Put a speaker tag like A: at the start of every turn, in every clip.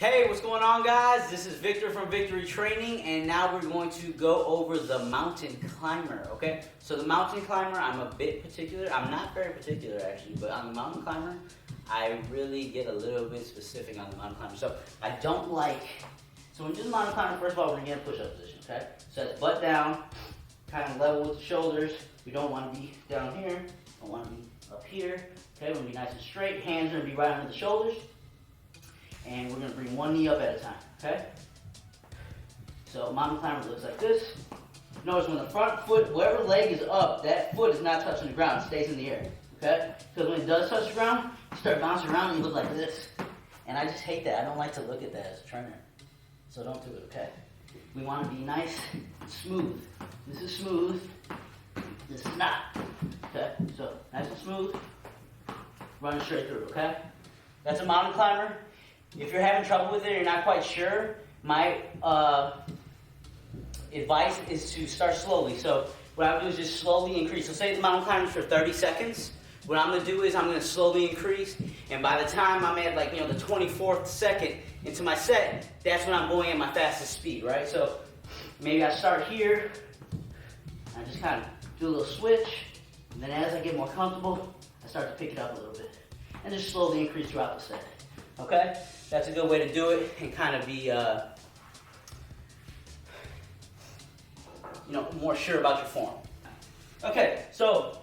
A: Hey, what's going on, guys? This is Victor from Victory Training, and now we're going to go over the mountain climber, okay? So the mountain climber, I'm a bit particular. I'm not very particular, actually, but on the mountain climber, I really get a little bit specific on the mountain climber. So I don't like, so when you do the mountain climber, first of all, we're gonna get a push-up position, okay? Set the butt down, kind of level with the shoulders. We don't want to be down here, don't want to be up here, okay? We're gonna be nice and straight. Hands are gonna be right under the shoulders. And we're gonna bring one knee up at a time, okay? So mountain climber looks like this. Notice when the front foot, whatever leg is up, that foot is not touching the ground, it stays in the air, okay? Because when it does touch the ground, you start bouncing around and you look like this. And I just hate that, I don't like to look at that as a trainer. So don't do it, okay? We wanna be nice and smooth. This is smooth, this is not, okay? So nice and smooth, running straight through, okay? That's a mountain climber. If you're having trouble with it, you're not quite sure, my advice is to start slowly. So what I would do is just slowly increase. So say the mountain climber for 30 seconds. What I'm gonna do is I'm gonna slowly increase, and by the time I'm at the 24th second into my set, that's when I'm going at my fastest speed, right? So maybe I start here, I just kind of do a little switch, and then as I get more comfortable, I start to pick it up a little bit. And just slowly increase throughout the set, okay? That's a good way to do it and kind of be, more sure about your form. Okay, so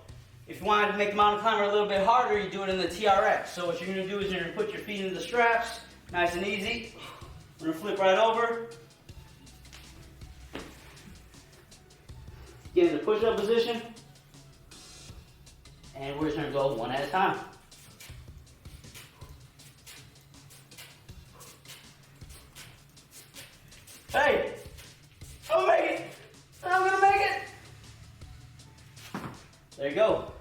A: if you wanted to make the mountain climber a little bit harder, you do it in the TRX. So what you're gonna do is you're gonna put your feet into the straps, nice and easy. We're gonna flip right over. Get into push-up position. And we're just gonna go one at a time. Hey, I'm gonna make it. I'm gonna make it. There you go.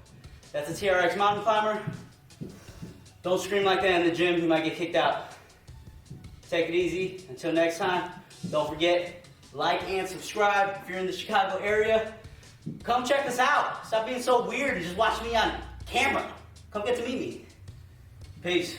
A: That's a TRX mountain climber. Don't scream like that in the gym. You might get kicked out. Take it easy. Until next time, don't forget, like and subscribe. If you're in the Chicago area, come check us out. Stop being so weird and just watch me on camera. Come get to meet me. Peace.